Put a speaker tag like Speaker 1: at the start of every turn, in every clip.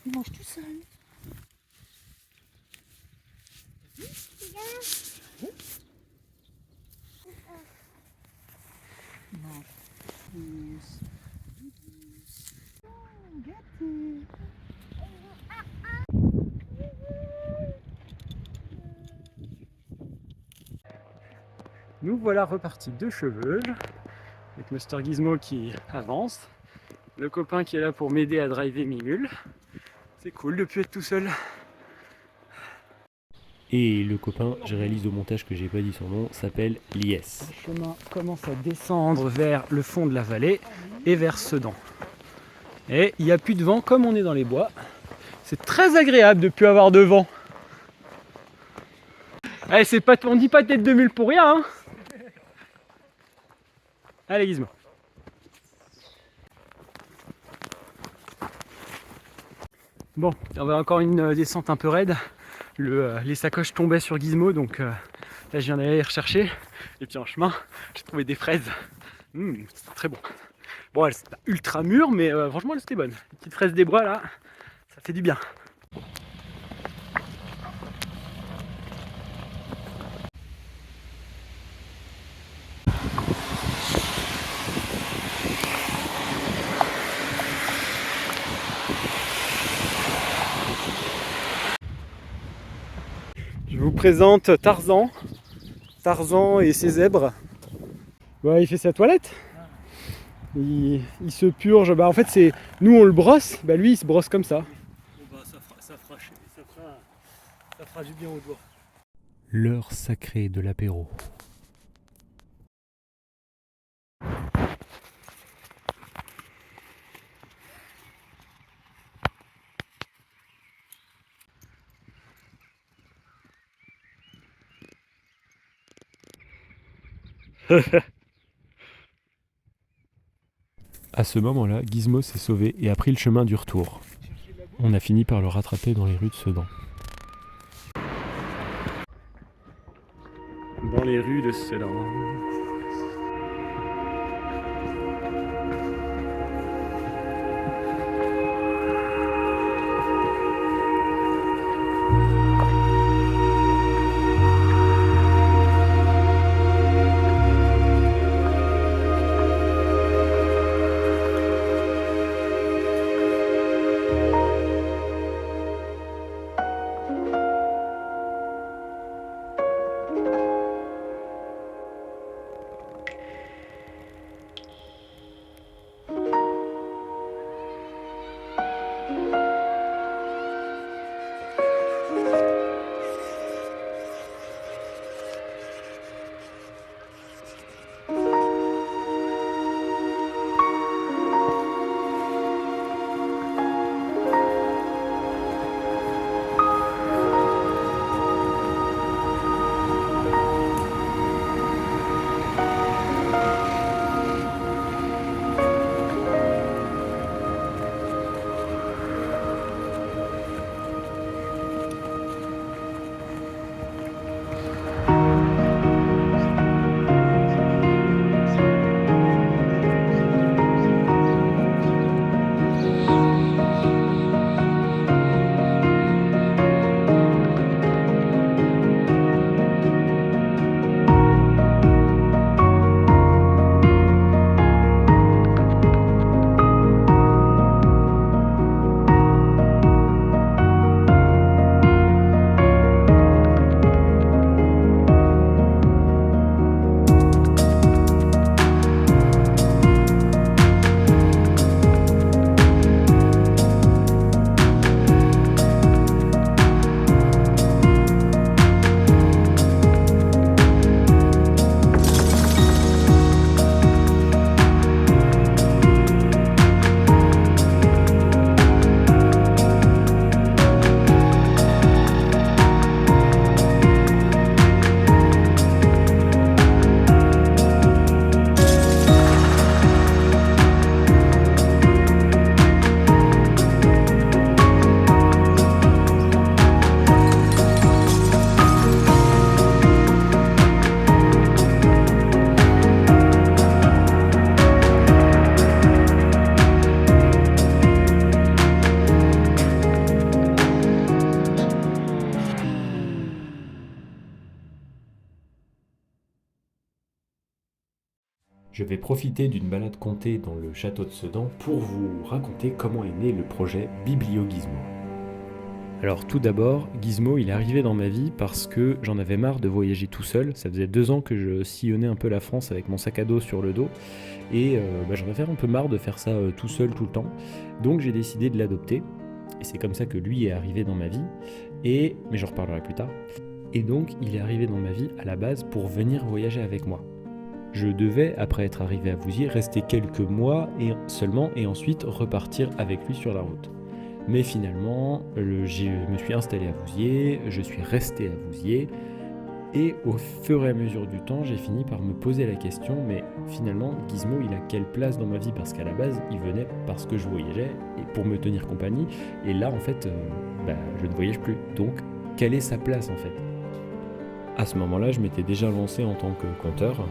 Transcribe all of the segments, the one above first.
Speaker 1: Il mange tout seul. Mange plus. Oh, gâté. Nous voilà repartis de Cheveules, avec Mr Gizmo qui avance, le copain qui est là pour m'aider à driver mes mules. C'est cool de plus être tout seul.
Speaker 2: Et le copain, je réalise au montage que j'ai pas dit son nom, s'appelle Lies.
Speaker 1: Le chemin commence à descendre vers le fond de la vallée et vers Sedan. Et il n'y a plus de vent comme on est dans les bois. C'est très agréable de ne plus avoir de vent. Allez, c'est pas, on dit pas tête de mule pour rien, hein. Allez Gizmo. Bon, on va encore une descente un peu raide. Les sacoches tombaient sur Gizmo, donc là je viens d'aller les rechercher. Et puis en chemin, j'ai trouvé des fraises. C'était très bon. Bon, elles sont pas ultra mûres, mais franchement elles étaient bonnes. Les petites fraises des bois là, ça fait du bien. Je vous présente Tarzan. Tarzan et ses zèbres. Ouais, il fait sa toilette. Il se purge. Bah, en fait, c'est nous on le brosse. Bah, lui, il se brosse comme ça.
Speaker 2: Bon bah ça fera du bien aux doigts.
Speaker 3: L'heure sacrée de l'apéro. À ce moment-là, Gizmo s'est sauvé et a pris le chemin du retour. On a fini par le rattraper dans les rues de Sedan.
Speaker 1: Dans les rues de Sedan.
Speaker 3: Je vais profiter d'une balade comptée dans le château de Sedan pour vous raconter comment est né le projet Biblio Gizmo. Alors tout d'abord, Gizmo il est arrivé dans ma vie parce que j'en avais marre de voyager tout seul. Ça faisait 2 ans que je sillonnais un peu la France avec mon sac à dos sur le dos et j'en avais un peu marre de faire ça tout seul tout le temps. Donc j'ai décidé de l'adopter et c'est comme ça que lui est arrivé dans ma vie. Mais j'en reparlerai plus tard. Et donc il est arrivé dans ma vie à la base pour venir voyager avec moi. Je devais, après être arrivé à Vouziers, rester quelques mois seulement et ensuite repartir avec lui sur la route. Mais finalement, je me suis installé à Vouziers, je suis resté à Vouziers, et au fur et à mesure du temps, j'ai fini par me poser la question, mais finalement, Gizmo, il a quelle place dans ma vie? Parce qu'à la base, il venait parce que je voyageais, et pour me tenir compagnie, et là, en fait, je ne voyage plus. Donc, quelle est sa place, en fait? À ce moment-là, je m'étais déjà lancé en tant que conteur,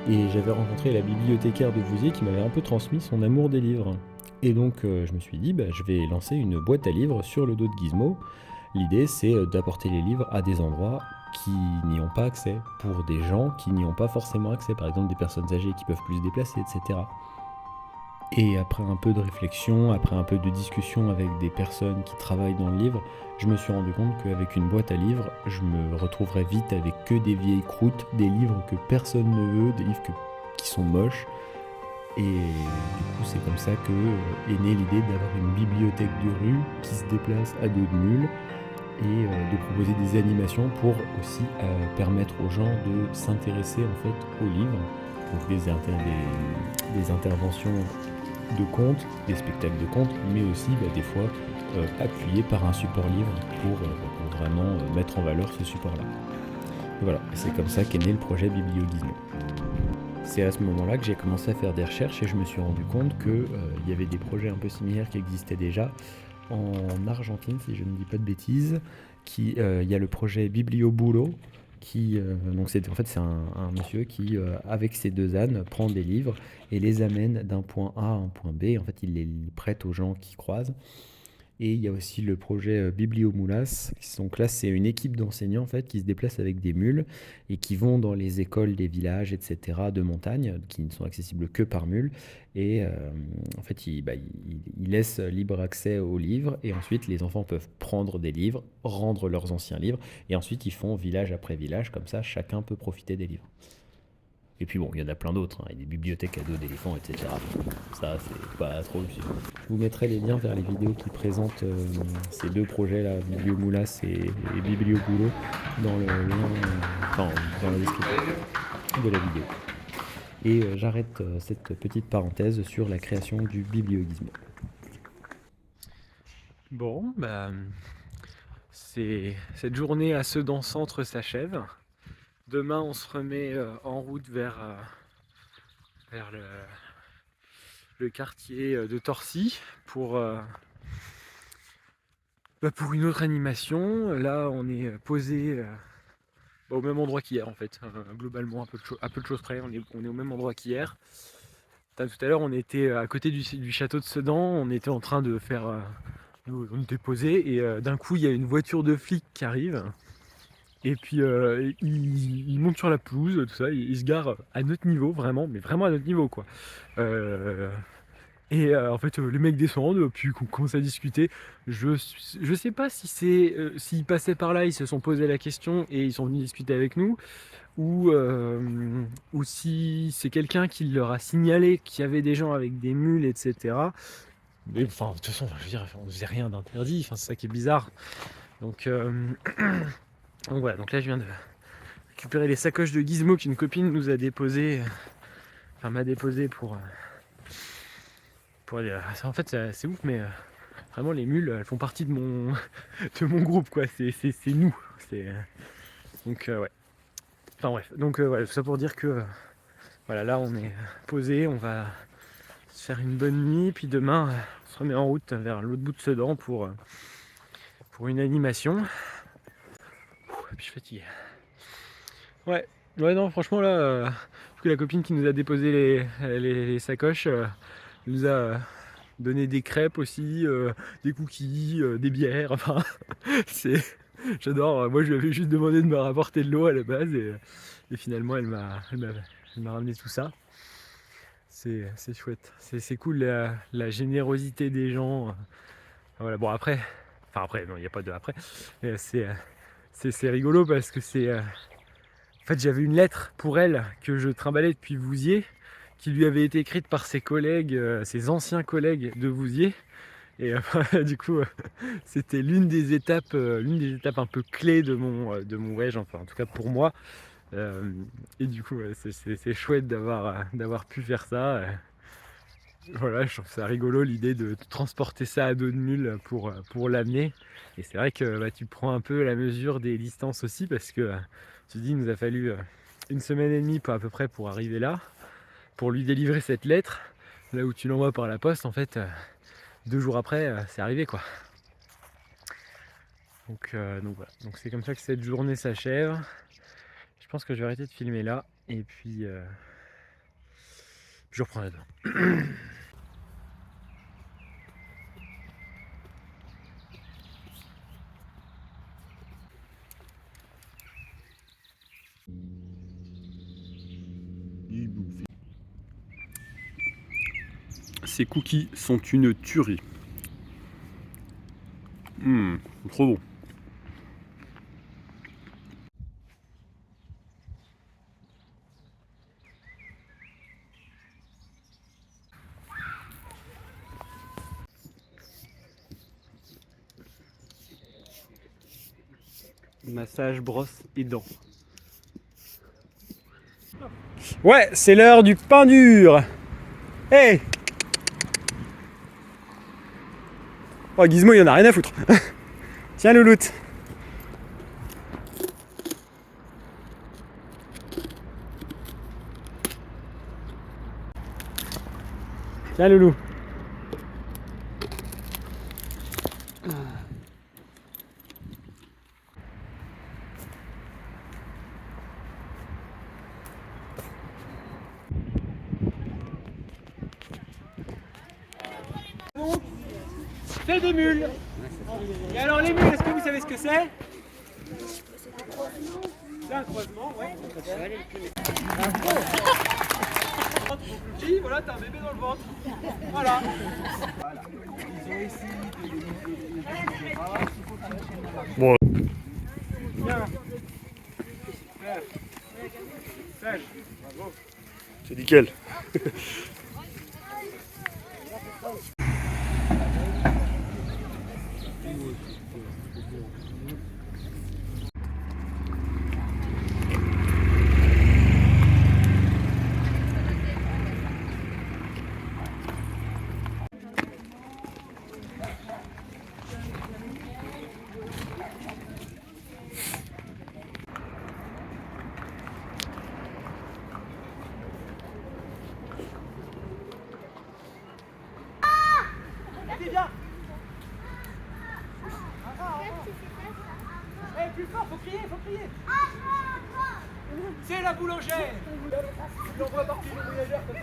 Speaker 3: et j'avais rencontré la bibliothécaire de Vouziers qui m'avait un peu transmis son amour des livres. Et donc je me suis dit, je vais lancer une boîte à livres sur le dos de Gizmo. L'idée c'est d'apporter les livres à des endroits qui n'y ont pas accès, pour des gens qui n'y ont pas forcément accès, par exemple des personnes âgées qui peuvent plus se déplacer, etc. Et après un peu de réflexion, après un peu de discussion avec des personnes qui travaillent dans le livre, je me suis rendu compte qu'avec une boîte à livres, je me retrouverais vite avec que des vieilles croûtes, des livres que personne ne veut, des livres qui sont moches. Et du coup, c'est comme ça que est née l'idée d'avoir une bibliothèque de rue qui se déplace à dos de mule et de proposer des animations pour aussi permettre aux gens de s'intéresser en fait aux livres. Donc des interventions de contes, des spectacles de contes, mais aussi des fois appuyés par un support livre pour vraiment mettre en valeur ce support-là. Et voilà, c'est comme ça qu'est né le projet Biblio Gizmo. C'est à ce moment-là que j'ai commencé à faire des recherches et je me suis rendu compte qu'il y avait des projets un peu similaires qui existaient déjà en Argentine, si je ne dis pas de bêtises. Il y a le projet Biblio Bulo, donc c'est un monsieur qui, avec ses 2 ânes, prend des livres et les amène d'un point A à un point B. En fait, il les prête aux gens qui croisent. Et il y a aussi le projet Biblio Mulas. Donc là, c'est une équipe d'enseignants en fait, qui se déplacent avec des mules et qui vont dans les écoles des villages, etc., de montagne, qui ne sont accessibles que par mule. Et en fait, ils laissent libre accès aux livres. Et ensuite, les enfants peuvent prendre des livres, rendre leurs anciens livres. Et ensuite, ils font village après village. Comme ça, chacun peut profiter des livres. Et puis bon, il y en a plein d'autres, il y a des bibliothèques à dos d'éléphants, etc. Ça, c'est pas trop utile. Je vous mettrai les liens vers les vidéos qui présentent ces 2 projets-là, Biblio Mulas et Biblio Bulo, dans le lien, dans la description de la vidéo. Et j'arrête cette petite parenthèse sur la création du Biblio Gizmo.
Speaker 1: Bon, cette journée à Sedan Centre s'achève. Demain, on se remet en route vers le quartier de Torcy pour une autre animation. Là, on est posé au même endroit qu'hier en fait. Globalement, à peu de choses près, on est au même endroit qu'hier. Tout à l'heure, on était à côté du château de Sedan. On était en train de faire... on était posé et d'un coup, il y a une voiture de flic qui arrive. Et puis il monte sur la pelouse, tout ça, il se gare à notre niveau, vraiment, mais vraiment à notre niveau quoi. En fait les mecs descendent, puis on commence à discuter. Je sais pas si s'ils passaient par là, ils se sont posé la question et ils sont venus discuter avec nous, ou si c'est quelqu'un qui leur a signalé qu'il y avait des gens avec des mules, etc. Mais enfin, de toute façon, je veux dire, on faisait rien d'interdit, c'est ça qui est bizarre. Donc voilà, donc là je viens de récupérer les sacoches de Gizmo qu'une copine nous a déposées, m'a déposé pour aller. En fait c'est ouf, mais vraiment les mules elles font partie de mon groupe quoi, c'est nous. Donc ouais. Enfin bref, donc voilà, tout ça pour dire que voilà, là on est posé, on va se faire une bonne nuit, puis demain on se remet en route vers l'autre bout de Sedan pour une animation. Et puis je suis fatigué. Ouais, non, franchement là, la copine qui nous a déposé les sacoches nous a donné des crêpes aussi, des cookies, des bières, enfin, j'adore. Moi je lui avais juste demandé de me rapporter de l'eau à la base et finalement elle m'a ramené tout ça. C'est chouette. C'est cool la générosité des gens. Voilà, bon après, non, il n'y a pas de après. C'est rigolo parce que en fait, j'avais une lettre pour elle que je trimballais depuis Vouziers, qui lui avait été écrite par ses collègues, ses anciens collègues de Vouziers. Et du coup, c'était l'une des étapes un peu clés de mon voyage, enfin en tout cas pour moi. Et du coup, ouais, c'est chouette d'avoir pu faire ça. Voilà, je trouve ça rigolo l'idée de transporter ça à dos de mule pour l'amener. Et c'est vrai que tu prends un peu la mesure des distances aussi parce que tu te dis, il nous a fallu une semaine et demie à peu près pour arriver là, pour lui délivrer cette lettre. Là où tu l'envoies par la poste, en fait, 2 jours après, c'est arrivé quoi. Donc voilà, donc c'est comme ça que cette journée s'achève. Je pense que je vais arrêter de filmer là et puis je reprendrai demain. Ces cookies sont une tuerie. Trop bon. Massage, brosse et dents. Ouais, c'est l'heure du pain dur. Hey! Oh, Gizmo, il en a rien à foutre. Tiens, louloute. Tiens, loulou. C'est des mules. Et alors les mules, est-ce que vous savez ce que c'est? C'est un croisement, ouais. Voilà, t'as un bébé dans le ventre. Voilà. Bon. Bien. Sèche. Bravo. C'est nickel. Plus fort, faut crier, faut crier. C'est la boulangère. L'envoie partir le voyageur comme ça.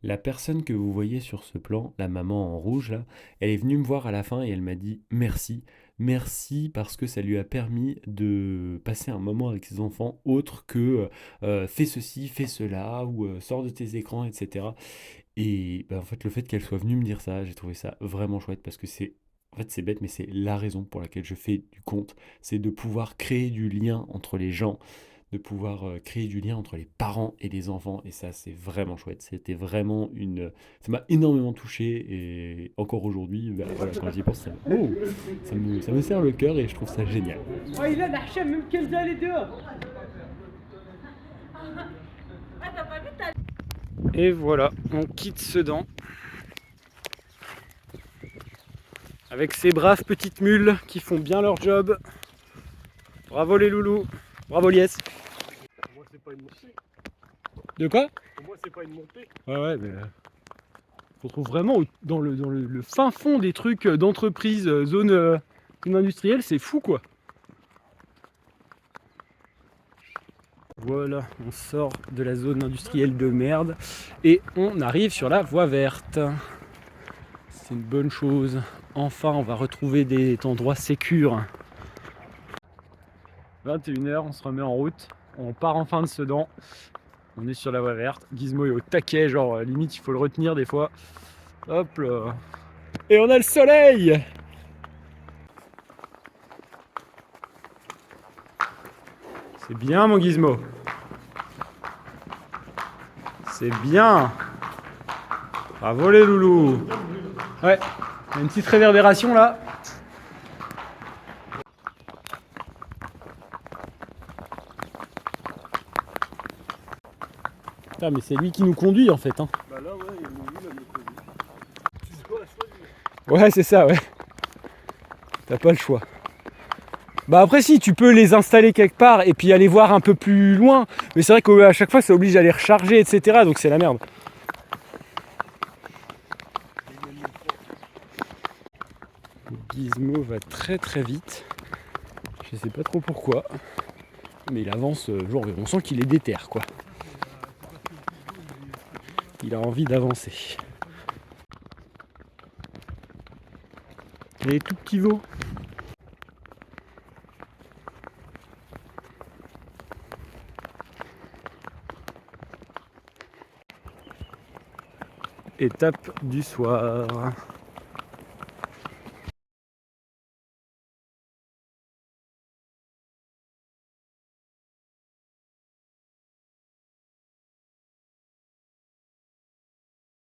Speaker 3: La personne que vous voyez sur ce plan, la maman en rouge là, elle est venue me voir à la fin et elle m'a dit merci. Merci parce que ça lui a permis de passer un moment avec ses enfants autre que fais ceci, fais cela ou sors de tes écrans, etc. Et en fait le fait qu'elle soit venue me dire ça, j'ai trouvé ça vraiment chouette parce que c'est bête mais c'est la raison pour laquelle je fais du compte, c'est de pouvoir créer du lien entre les gens, de pouvoir créer du lien entre les parents et les enfants et ça c'est vraiment chouette, c'était vraiment ça m'a énormément touché et encore aujourd'hui, voilà, quand j'y pense ça me serre le cœur et je trouve ça génial.
Speaker 1: Oh, il a la même qu'elle est dehors. Et voilà, on quitte Sedan avec ces braves petites mules qui font bien leur job. Bravo les loulous, bravo Lies.
Speaker 4: Pour moi, c'est pas une montée.
Speaker 1: De quoi?
Speaker 4: Pour moi, c'est pas une montée.
Speaker 1: Ouais, mais on se retrouve vraiment dans le fin fond des trucs d'entreprise, zone industrielle, c'est fou quoi. Voilà, on sort de la zone industrielle de merde et on arrive sur la voie verte. C'est une bonne chose. Enfin, on va retrouver des endroits sécures. 21 h, on se remet en route. On part enfin de Sedan. On est sur la voie verte. Gizmo est au taquet, genre limite il faut le retenir des fois. Hop là. Et on a le soleil! C'est bien mon Gizmo. C'est bien. Bravo les loulous. Ouais, il y a une petite réverbération là. Putain, mais c'est lui qui nous conduit en fait. Hein.
Speaker 4: Bah là, ouais, il y a une ville à me conduire. Tu dois choisir.
Speaker 1: Ouais, c'est ça, ouais. T'as pas le choix. Bah après si, tu peux les installer quelque part et puis aller voir un peu plus loin. Mais c'est vrai qu'à chaque fois ça oblige à les recharger, etc. Donc c'est la merde. Gizmo va très très vite. Je sais pas trop pourquoi. Mais il avance, genre on sent qu'il est déter quoi. Il a envie d'avancer. Il est tout petit veau. Étape du soir.